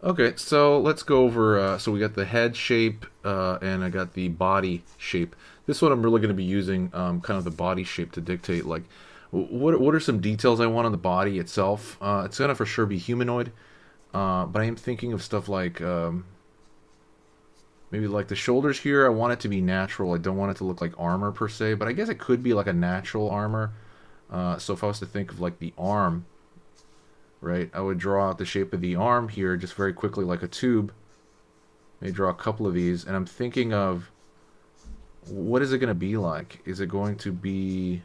Okay, so let's go over. So we got the head shape, and I got the body shape. This one I'm really going to be using kind of the body shape to dictate like what are some details I want on the body itself. It's gonna for sure be humanoid, but I am thinking of stuff like maybe like the shoulders here. I want it to be natural. I don't want it to look like armor per se, but I guess it could be like a natural armor. So if I was to think of like the arm, right, I would draw out the shape of the arm here just very quickly like a tube. Maybe draw a couple of these, and I'm thinking of what is it going to be like? Is it going to be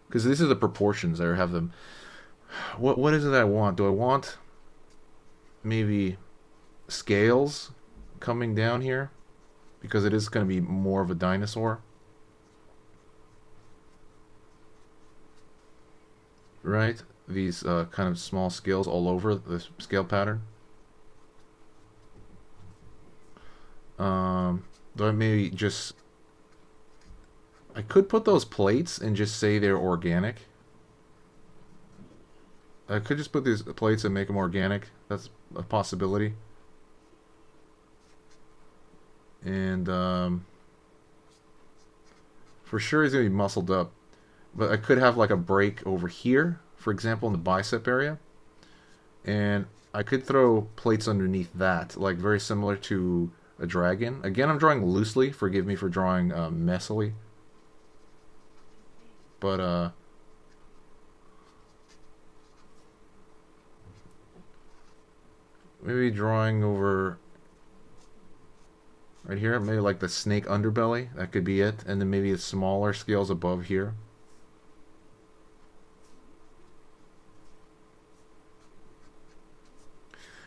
because these are the proportions I have them. What is it I want? Do I want maybe scales coming down here because it is going to be more of a dinosaur, right? These kind of small scales all over the scale pattern. Do I maybe just I could put those plates and just say they're organic. I could just put these plates and make them organic. That's a possibility. And for sure he's gonna be muscled up. But I could have like a break over here, for example, in the bicep area, and I could throw plates underneath that, like very similar to a dragon. Again, I'm drawing loosely. Forgive me for drawing messily, but maybe drawing over right here, maybe like the snake underbelly. That could be it, and then maybe the smaller scales above here.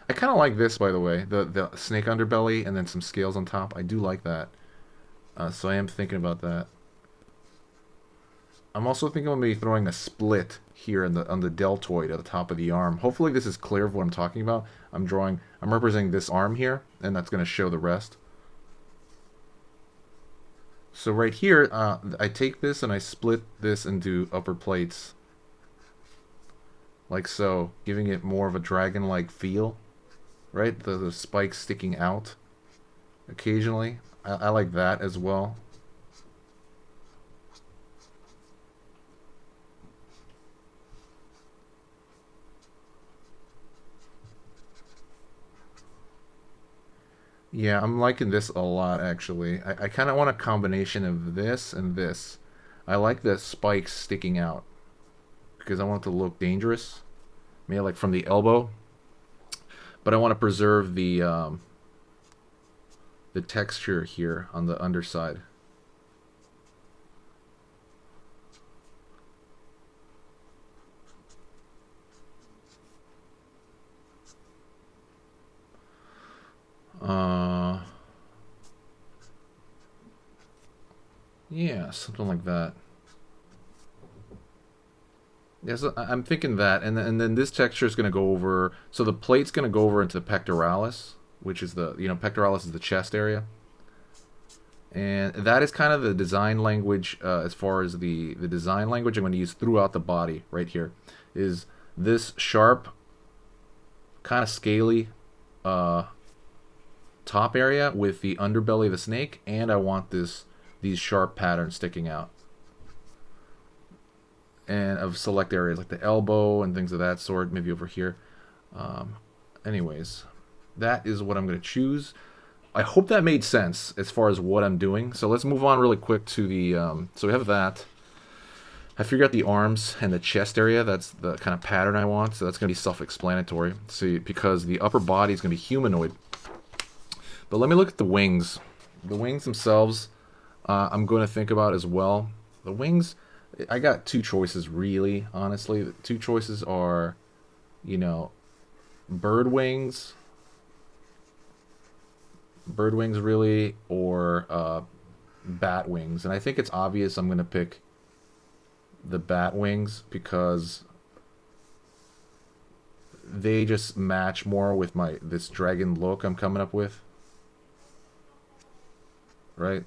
I kind of like this, by the way, the snake underbelly and then some scales on top. I do like that, so I am thinking about that. I'm also thinking of maybe throwing a split here in the on the deltoid at the top of the arm. Hopefully, this is clear of what I'm talking about. I'm representing this arm here, and that's going to show the rest. So right here, I take this and I split this into upper plates, like so, giving it more of a dragon-like feel. Right, the spikes sticking out occasionally. I like that as well. Yeah, I'm liking this a lot actually. I kind of want a combination of this and this. I like the spikes sticking out because I want it to look dangerous, maybe like from the elbow, but I want to preserve the texture here on the underside. Uh, yeah, something like that. Yeah, so I'm thinking that, and then this texture is going to go over. So the plate's going to go over into pectoralis, which is the pectoralis is the chest area, and that is kind of the design language as far as the design language I'm going to use throughout the body. Right here is this sharp, kind of scaly uh, top area with the underbelly of the snake, and I want these sharp patterns sticking out and of select areas like the elbow and things of that sort, maybe over here. Um, anyways, that is what I'm going to choose. I hope that made sense as far as what I'm doing. So let's move on really quick to the. So we have that. I figured out the arms and the chest area. That's the kind of pattern I want. So that's going to be self-explanatory. See, because the upper body is going to be humanoid. But let me look at the wings. The wings themselves, I'm going to think about as well. The wings, I got two choices really, honestly. The two choices are, you know, bird wings, bird wings really, or bat wings. And I think it's obvious I'm going to pick the bat wings because they just match more with my this dragon look I'm coming up with, right?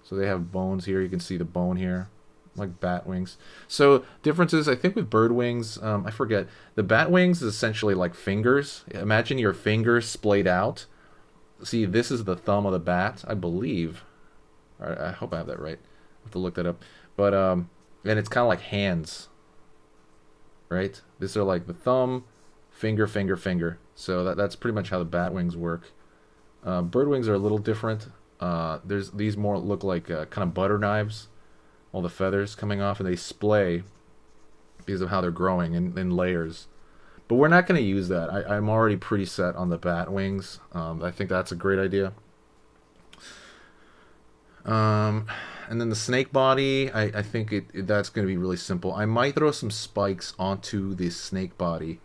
So they have bones here. You can see the bone here. like bat wings. So differences, I think, with bird wings. I forget. The bat wings is essentially like fingers. Imagine your fingers splayed out. See, this is the thumb of the bat, I believe. I hope I have that right. I have to look that up. But and it's kind of like hands, right? These are like the thumb, finger, finger, finger. So that's pretty much how the bat wings work. Bird wings are a little different. There's these more look like kind of butter knives, all the feathers coming off, and they splay because of how they're growing in layers. But we're not going to use that. I'm already pretty set on the bat wings. I think that's a great idea. And then the snake body, I think that's going to be really simple. I might throw some spikes onto the snake body.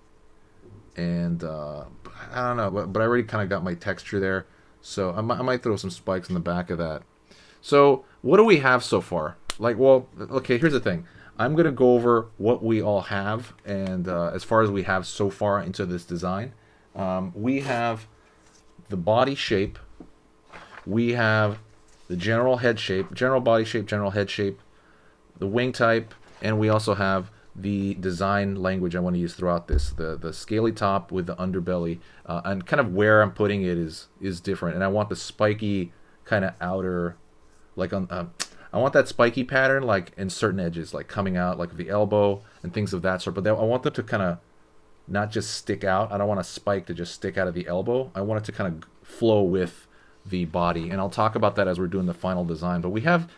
And I don't know, but I already kind of got my texture there. So I might throw some spikes in the back of that. So what do we have so far? Like, well, okay, here's the thing. I'm going to go over what we all have, and as far as we have so far into this design. We have the body shape. We have the general head shape, general body shape, general head shape, the wing type, and we also have the design language I want to use throughout this. The scaly top with the underbelly, and kind of where I'm putting it is different. And I want the spiky kind of outer, like on, I want that spiky pattern like in certain edges, like coming out like the elbow and things of that sort. But I want them to kind of not just stick out. I don't want a spike to just stick out of the elbow. I want it to kind of flow with the body. And I'll talk about that as we're doing the final design. But we have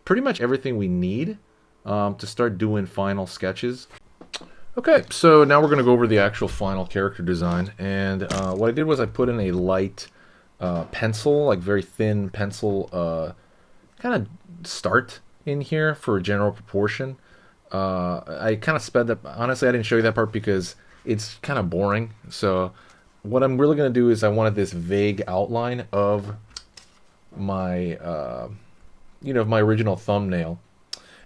pretty much everything we need to start doing final sketches. Okay, so now we're going to go over the actual final character design. And what I did was I put in a light pencil, like very thin pencil kind of start in here for a general proportion. I kind of sped that. Honestly, I didn't show you that part because it's kind of boring. So what I'm really going to do is I wanted this vague outline of my, my original thumbnail.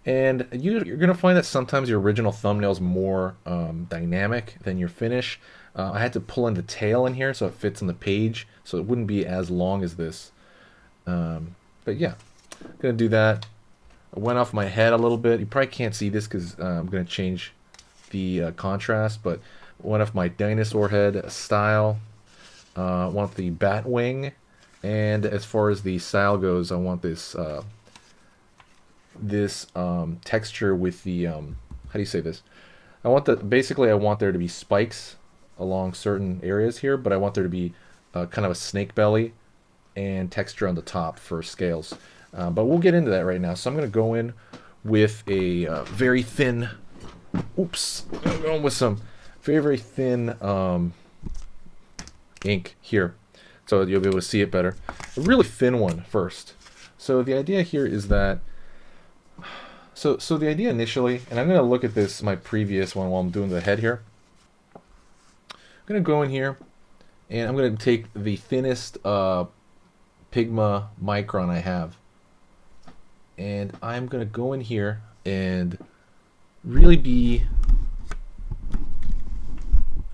And you're going to find that sometimes your original thumbnail is more dynamic than your finish. I had to pull in the tail in here so it fits on the page, so it wouldn't be as long as this. But yeah, I'm going to do that. I went off my head a little bit. You probably can't see this because I'm going to change the contrast, but went off my dinosaur head style. I want the bat wing, and as far as the style goes, I want this texture with the how do you say this? I want basically I want there to be spikes along certain areas here, but I want there to be kind of a snake belly and texture on the top for scales. But we'll get into that right now. So I'm going to go in with a very thin. Oops, I'm going with some very, very thin ink here, so you'll be able to see it better. A really thin one first. So the idea here is that. So the idea initially, and I'm going to look at this, my previous one, while I'm doing the head here. I'm going to go in here, and I'm going to take the thinnest Pigma micron I have. And I'm going to go in here and really be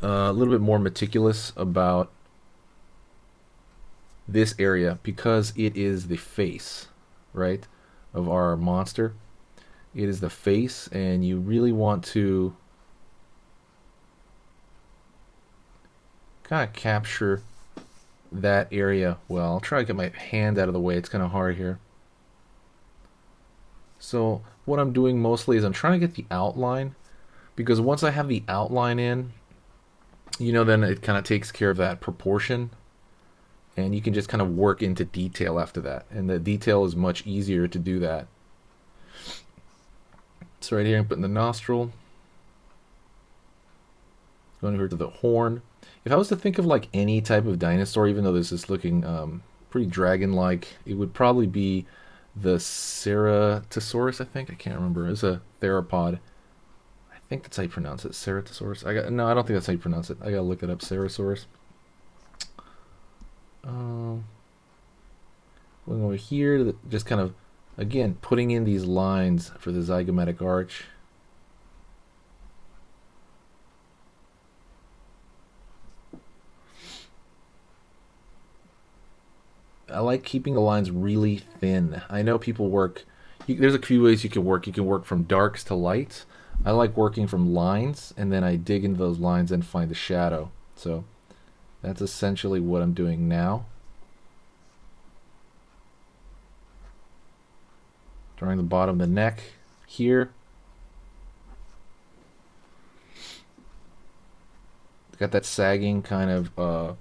a little bit more meticulous about this area because it is the face, right, of our monster. It is the face, and you really want to kind of capture that area well. I'll try to get my hand out of the way. It's kind of hard here. So what I'm doing mostly is I'm trying to get the outline, because once I have the outline in, then it kind of takes care of that proportion, and you can just kind of work into detail after that. And the detail is much easier to do that. So right here I'm putting the nostril, going over to the horn. If I was to think of like any type of dinosaur, even though this is looking pretty dragon-like, it would probably be the Ceratosaurus, I think. I can't remember. It's a theropod. I think that's how you pronounce it. Ceratosaurus. No, I don't think that's how you pronounce it. I gotta look it up. Ceratosaurus. Going over here, just kind of, again, putting in these lines for the zygomatic arch. I like keeping the lines really thin. I know people work, there's a few ways you can work. You can work from darks to lights. I like working from lines, and then I dig into those lines and find the shadow. So that's essentially what I'm doing now. Drawing the bottom of the neck here. Got that sagging kind of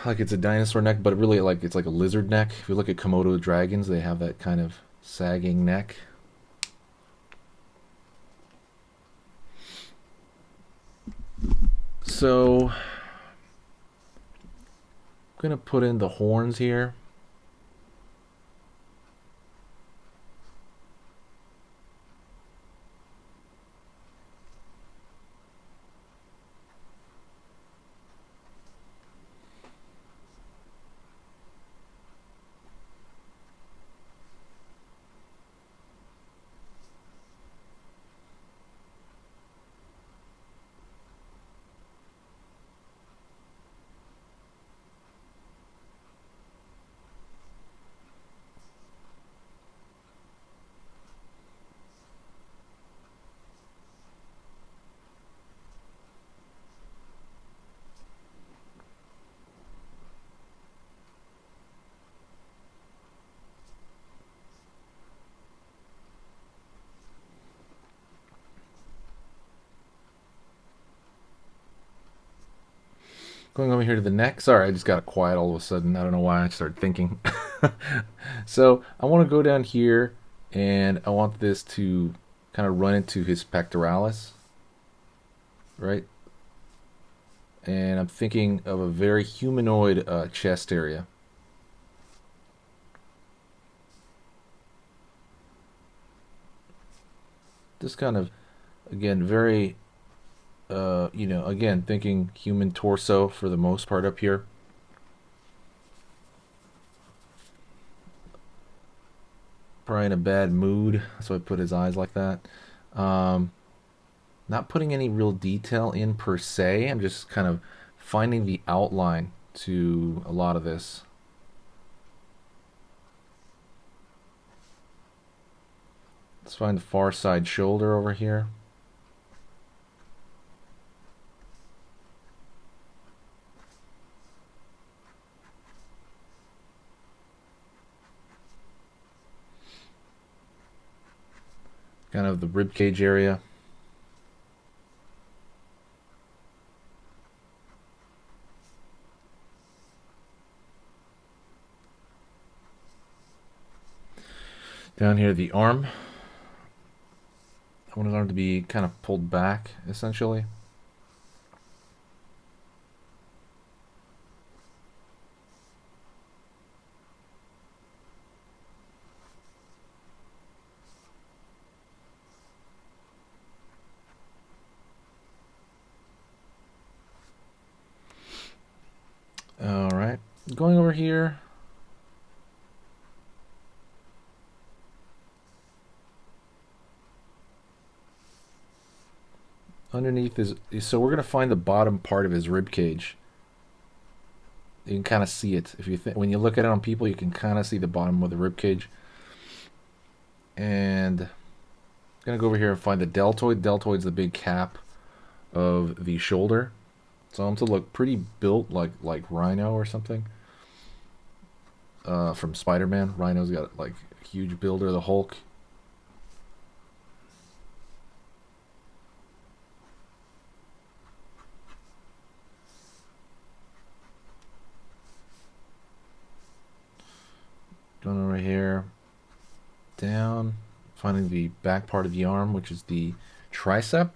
like it's a dinosaur neck, but really like it's like a lizard neck. If you look at Komodo dragons, they have that kind of sagging neck. So I'm gonna put in the horns here. Going over here to the neck. Sorry, I just got quiet all of a sudden. I don't know why I started thinking. So I want to go down here and I want this to kind of run into his pectoralis, right? And I'm thinking of a very humanoid chest area. Just kind of, again, very you know, again, thinking human torso for the most part up here. Probably in a bad mood, so I put his eyes like that. Um, Not putting any real detail in per se. I'm just kind of finding the outline to a lot of this. Let's find the far side shoulder over here. Kind of the rib cage area. Down here, the arm. I want his arm to be kind of pulled back, essentially. All right, going over here. Underneath is so we're gonna find the bottom part of his rib cage. You can kind of see it if you when you look at it on people, you can kind of see the bottom of the rib cage. And I'm gonna go over here and find the deltoid. Deltoid's the big cap of the shoulder. So I'm to look pretty built like Rhino or something. From Spider-Man. Rhino's got like a huge builder, the Hulk. Going over here, down, finding the back part of the arm, which is the tricep.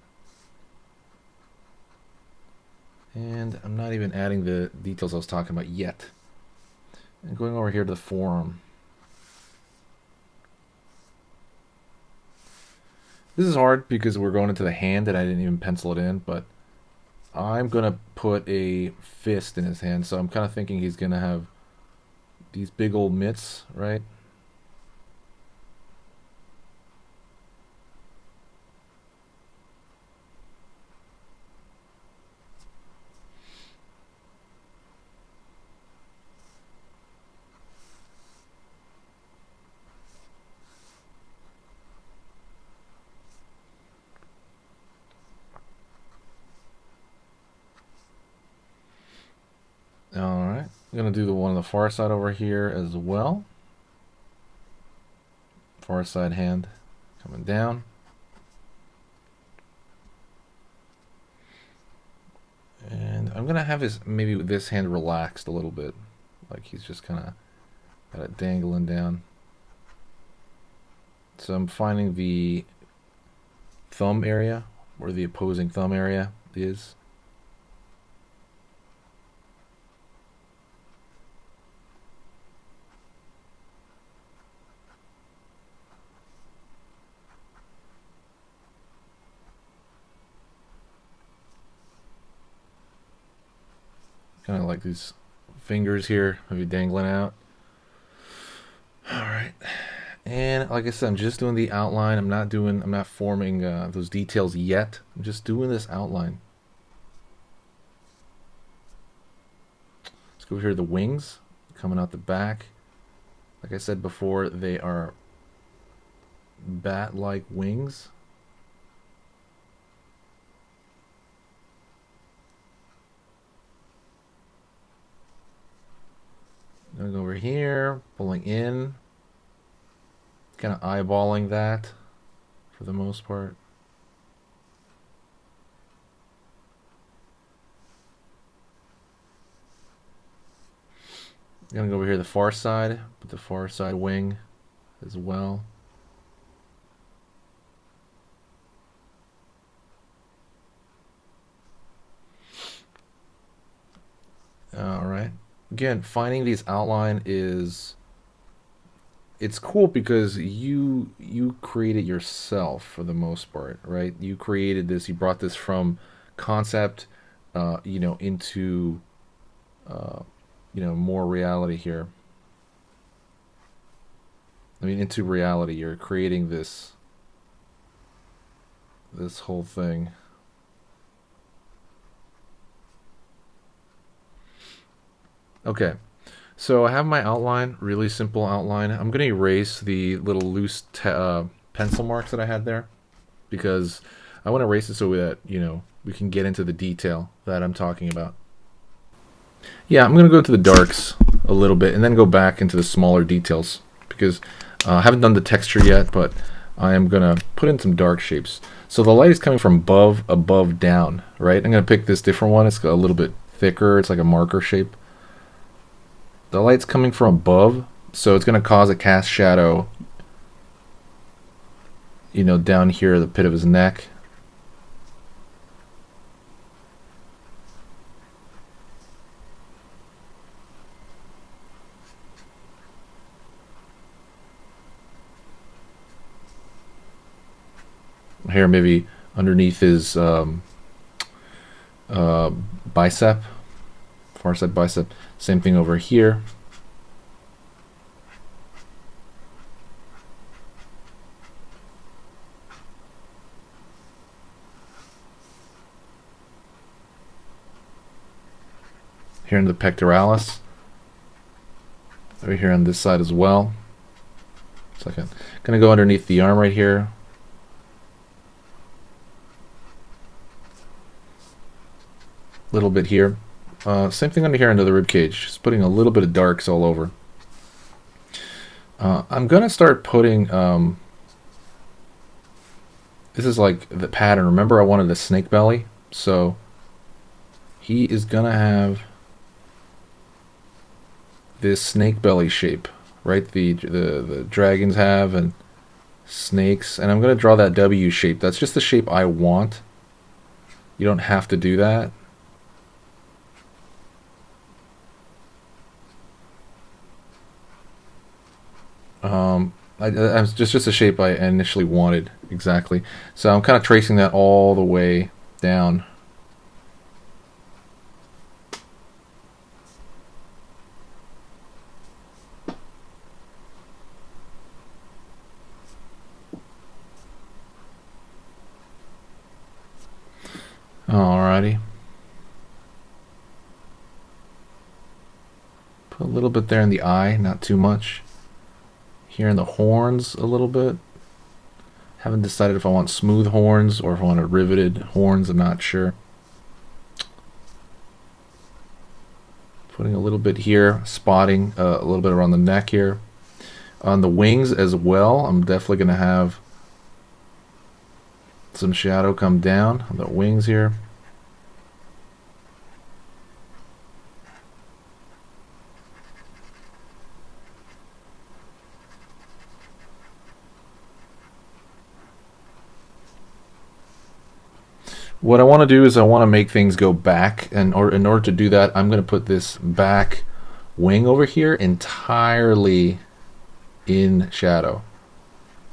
And I'm not even adding the details I was talking about yet. And going over here to the forearm. This is hard because we're going into the hand and I didn't even pencil it in, but I'm going to put a fist in his hand, so I'm kind of thinking he's going to have these big old mitts, right? I'm going to do the one on the far side over here as well. Far side hand coming down. And I'm going to have his, maybe this hand relaxed a little bit. Like he's just kind of got it dangling down. So I'm finding the thumb area, where the opposing thumb area is. Kind of like these fingers here, maybe dangling out. All right. And like I said, I'm just doing the outline. I'm not forming those details yet. I'm just doing this outline. Let's go here to the wings coming out the back. Like I said before, they are bat-like wings. I'm gonna go over here, pulling in, kind of eyeballing that for the most part. I'm gonna go over here to the far side, put the far side wing as well. All right. Again, finding these outline is, it's cool because you created yourself for the most part, right? You created this. You brought this from concept, into more reality here. I mean, into reality. You're creating this whole thing. Okay. So I have my outline, really simple outline. I'm going to erase the little loose pencil marks that I had there because I want to erase it so that, we can get into the detail that I'm talking about. Yeah, I'm going to go to the darks a little bit and then go back into the smaller details because I haven't done the texture yet, but I am going to put in some dark shapes. So the light is coming from above, down, right? I'm going to pick this different one. It's a little bit thicker. It's like a marker shape. The light's coming from above, so it's going to cause a cast shadow, down here, the pit of his neck. Here, maybe underneath his bicep, far side bicep. Same thing over here. Here in the pectoralis. Over here on this side as well. Second. Gonna go underneath the arm right here. Little bit here. Same thing under here under the rib cage. Just putting a little bit of darks all over. I'm gonna start putting. This is like the pattern. Remember, I wanted a snake belly, so he is gonna have this snake belly shape, right? The dragons have and snakes, and I'm gonna draw that W shape. That's just the shape I want. You don't have to do that. It's just a shape I initially wanted, exactly. So I'm kind of tracing that all the way down. Alrighty. Put a little bit there in the eye, not too much. Here in the horns a little bit. Haven't decided if I want smooth horns or if I want riveted horns. I'm not sure. Put Putting a little bit here, spotting a little bit around the neck here. On the wings as well, I'm definitely going to have some shadow come down on the wings here. What I want to do is I want to make things go back, and in order to do that, I'm going to put this back wing over here entirely in shadow,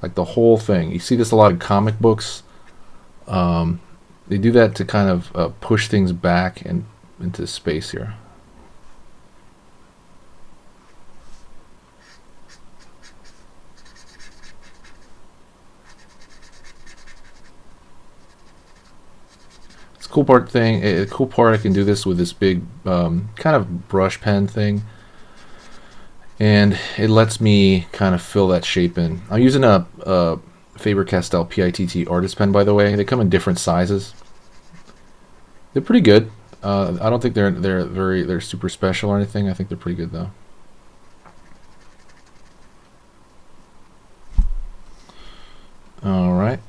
like the whole thing. You see this a lot in comic books. They do that to kind of push things back and into space here. Cool part thing. A cool part, I can do this with this big kind of brush pen thing, and it lets me kind of fill that shape in. I'm using a Faber-Castell PITT artist pen, by the way. They come in different sizes. They're pretty good. I don't think they're super special or anything. I think they're pretty good though. All right.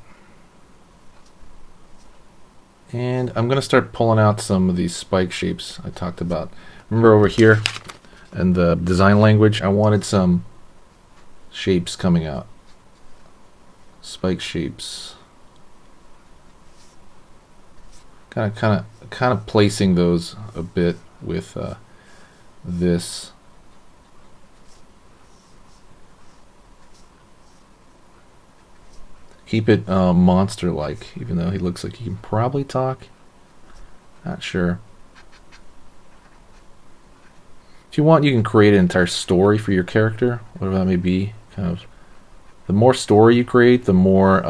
And I'm going to start pulling out some of these spike shapes I talked about. Remember over here in the design language, I wanted some shapes coming out. Spike shapes. Kind of placing those a bit with this. Keep it monster-like, even though he looks like he can probably talk. Not sure. If you want, you can create an entire story for your character, whatever that may be. Kind of, the more story you create, the more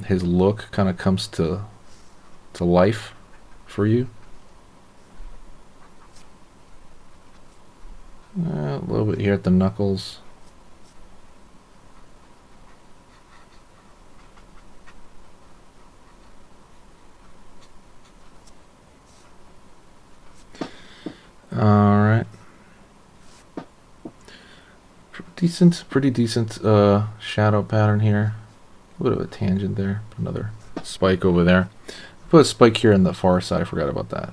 his look kind of comes to life for you. A little bit here at the knuckles. All right. Pretty decent shadow pattern here. A little bit of a tangent there. Another spike over there. Put a spike here on the far side. I forgot about that.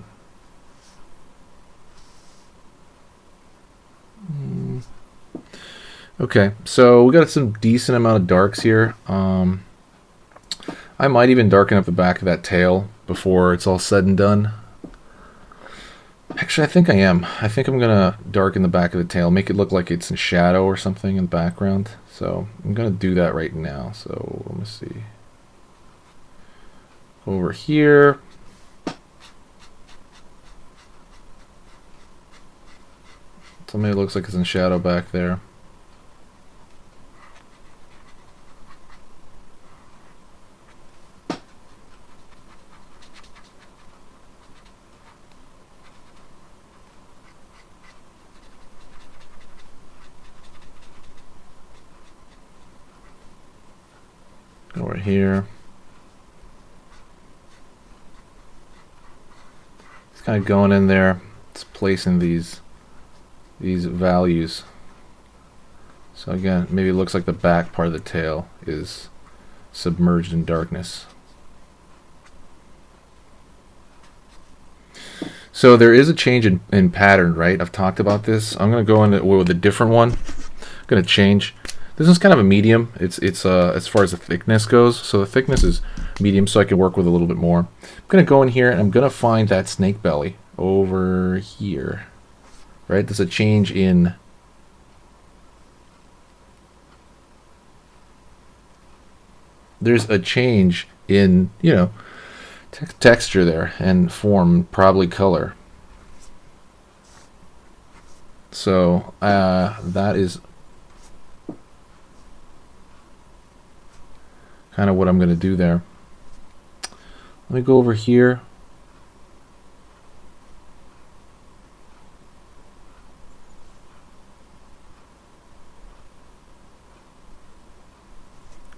Okay, so we got some decent amount of darks here. I might even darken up the back of that tail before it's all said and done. Actually, I think I am. I think I'm going to darken the back of the tail, make it look like it's in shadow or something in the background. So I'm going to do that right now. So let me see. Over here. Something that looks like it's in shadow back there. Over here. It's kind of going in there. It's placing these values. So again, maybe it looks like the back part of the tail is submerged in darkness. So there is a change in pattern, right? I've talked about this. I'm going to go in with a different one. I'm going to change. This is kind of a medium. It's as far as the thickness goes. So the thickness is medium, so I can work with a little bit more. I'm going to go in here and I'm going to find that snake belly over here. Right? There's a change in you know, texture there and form, probably color. So that is kind of what I'm going to do there. Let me go over here.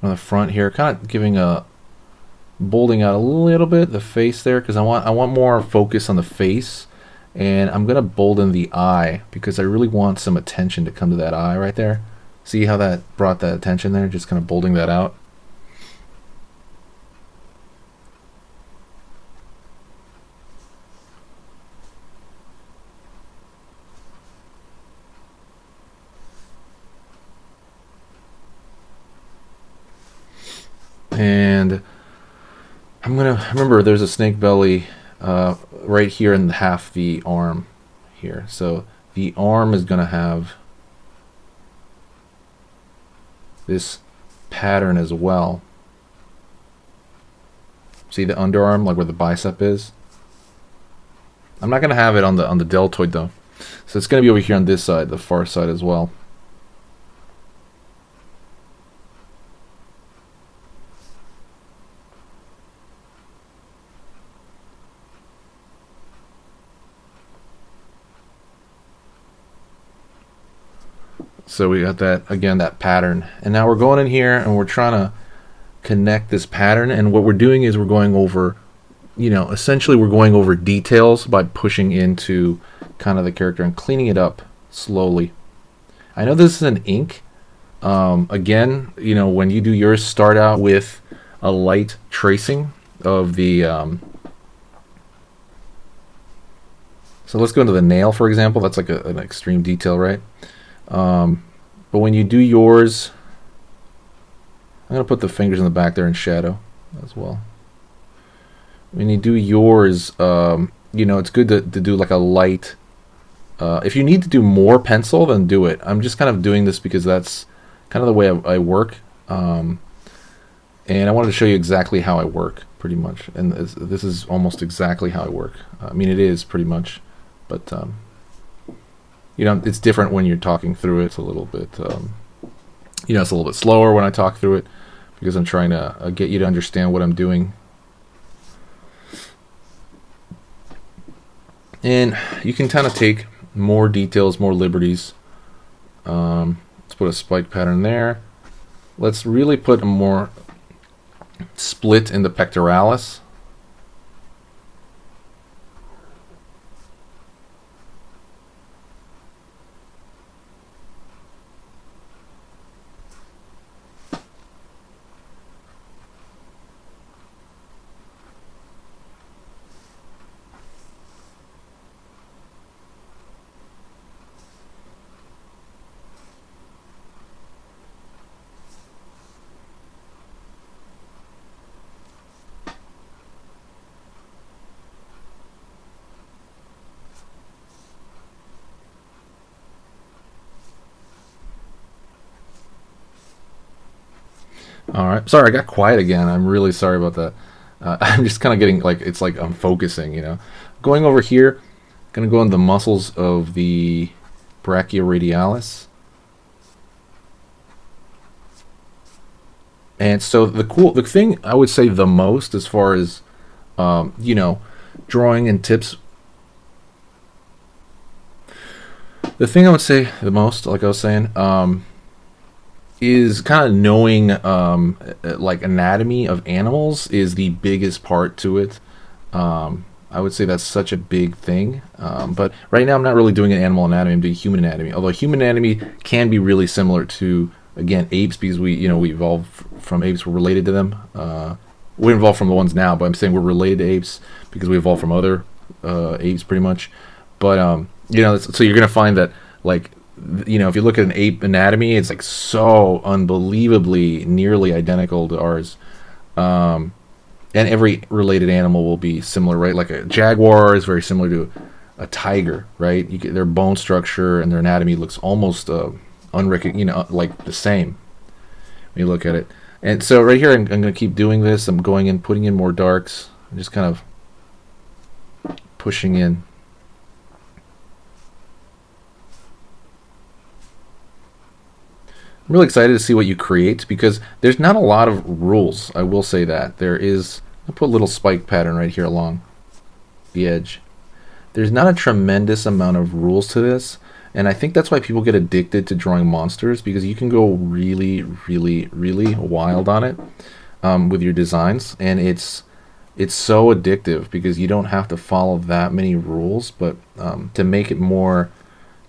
On the front here, kind of giving a bolding out a little bit the face there, because I want more focus on the face And I'm gonna bolden the eye because I really want some attention to come to that eye right there. See how that brought that attention there? Just kind of bolding that out. And I'm gonna remember there's a snake belly right here in half the arm here. So the arm is gonna have this pattern as well. See the underarm, like where the bicep is? I'm not gonna have it on the deltoid though. So it's gonna be over here on this side, the far side as well. So we got that, again, that pattern. And now we're going in here and we're trying to connect this pattern. And what we're doing is we're going over, you know, essentially we're going over details by pushing into kind of the character and cleaning it up slowly. I know this is an ink. Again, you know, when you do yours, start out with a light tracing of the... So let's go into the nail, for example. That's like an extreme detail, right? But when you do yours, I'm going to put the fingers in the back there in shadow as well. When you do yours, you know, it's good to do like a light. If you need to do more pencil, then do it. I'm just kind of doing this because that's kind of the way I work. And I wanted to show you exactly how I work, pretty much. And this is almost exactly how I work. I mean, it is pretty much, but... you know, it's different when you're talking through it. It's a little bit, you know, it's a little bit slower when I talk through it because I'm trying to get you to understand what I'm doing. And you can kind of take more details, more liberties. Let's put a spike pattern there. Let's really put a more split in the pectoralis. All right. Sorry, I got quiet again. I'm really sorry about that. I'm just kind of getting like, it's like I'm focusing, you know. Going over here, going to go in the muscles of the brachioradialis. And so the thing I would say the most as far as, you know, drawing and tips. The thing I would say the most, like I was saying, is kind of knowing like anatomy of animals is the biggest part to it. I would say that's such a big thing. But right now I'm not really doing an animal anatomy, I'm doing human anatomy. Although human anatomy can be really similar to, again, apes, because we evolved from apes, we're related to them. We evolved from the ones now, but I'm saying we're related to apes because we evolved from other apes pretty much. But you know, so you're gonna find that, like, you know, if you look at an ape anatomy, it's like so unbelievably nearly identical to ours. And every related animal will be similar, right? Like a jaguar is very similar to a tiger, right? Their bone structure and their anatomy looks almost you know, like the same when you look at it. And so right here, I'm going to keep doing this. I'm going in, putting in more darks. I'm just kind of pushing in. I'm really excited to see what you create because there's not a lot of rules. I will say that. There is, I'll put a little spike pattern right here along the edge. There's not a tremendous amount of rules to this, and I think that's why people get addicted to drawing monsters, because you can go really, really, really wild on it with your designs, and it's it's so addictive because you don't have to follow that many rules, but to make it more,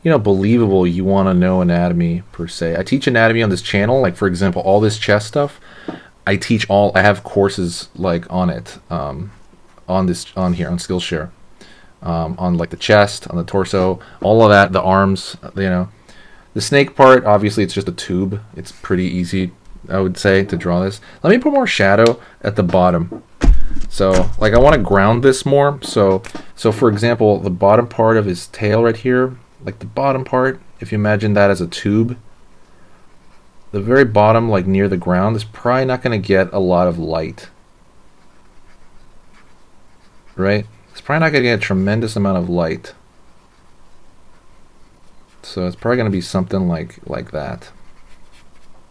you know, believable, you want to know anatomy per se. I teach anatomy on this channel, like for example, all this chest stuff. I have courses like on it, on here on Skillshare, on like the chest, on the torso, all of that, the arms, you know. The snake part, obviously, it's just a tube. It's pretty easy, I would say, to draw this. Let me put more shadow at the bottom. So, like, I want to ground this more. So for example, the bottom part of his tail right here, like the bottom part, if you imagine that as a tube, the very bottom, like near the ground, is probably not going to get a lot of light. Right? It's probably not going to get a tremendous amount of light. So it's probably going to be something like that.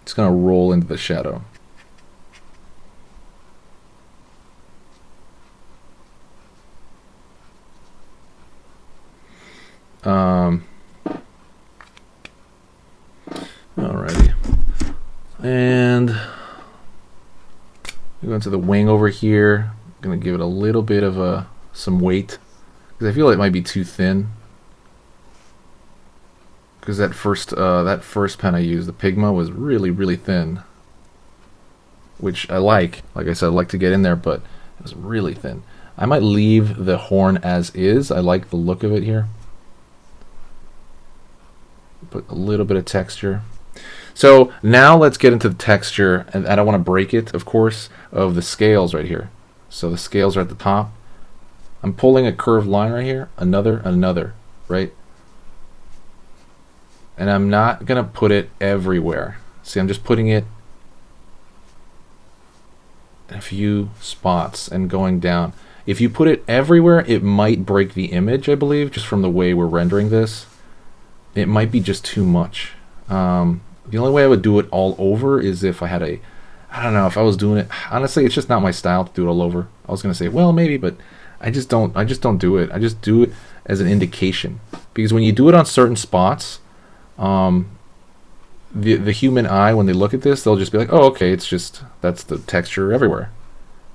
It's going to roll into the shadow. Alrighty. And we go into the wing over here. I'm going to give it a little bit of some weight because I feel like it might be too thin. Because that first pen I used, the Pigma, was really thin, which I like. Like I said, I like to get in there, but it was really thin. I might leave the horn as is. I like the look of it here. Put a little bit of texture. So now let's get into the texture, and I don't want to break it, of course, of the scales right here. So the scales are at the top. I'm pulling a curved line right here, another, right? And I'm not going to put it everywhere. See, I'm just putting it in a few spots and going down. If you put it everywhere, it might break the image, I believe, just from the way we're rendering this. It might be just too much. The only way I would do it all over is if I had I don't know, if I was doing it, honestly, it's just not my style to do it all over. I was going to say, well, maybe, but I just don't do it. I just do it as an indication. Because when you do it on certain spots, the human eye, when they look at this, they'll just be like, oh, okay, that's the texture everywhere.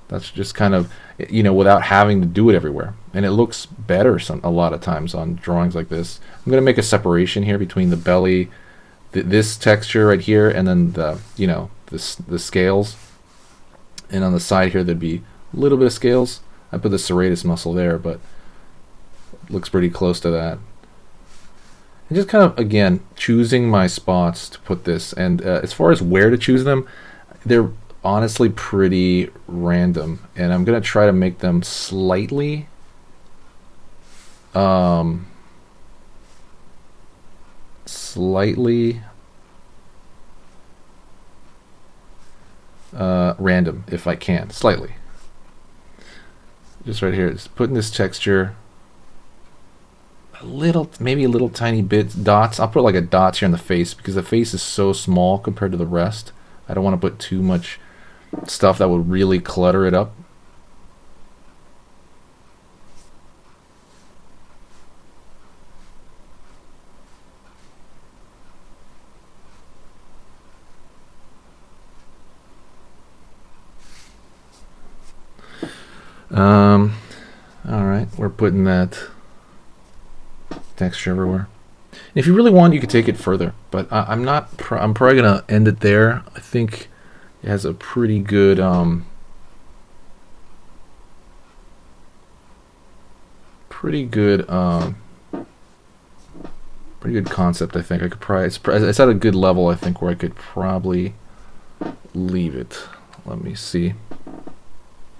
That's just kind of, you know, without having to do it everywhere. And it looks better a lot of times on drawings like this. I'm going to make a separation here between the belly, this texture right here, and then the, you know, the scales. And on the side here, there'd be a little bit of scales. I put the serratus muscle there, but it looks pretty close to that. And just kind of, again, choosing my spots to put this. And as far as where to choose them, they're honestly pretty random. And I'm going to try to make them slightly random, if I can. Slightly. Just right here. Just putting this texture maybe a little tiny bit dots. I'll put like a dots here in the face because the face is so small compared to the rest. I don't want to put too much stuff that would really clutter it up. All right, we're putting that texture everywhere. And if you really want, you could take it further, but I'm probably gonna end it there. I think it has a pretty good pretty good concept. I think I could probably it's at a good level, I think, where I could probably leave it. Let me see.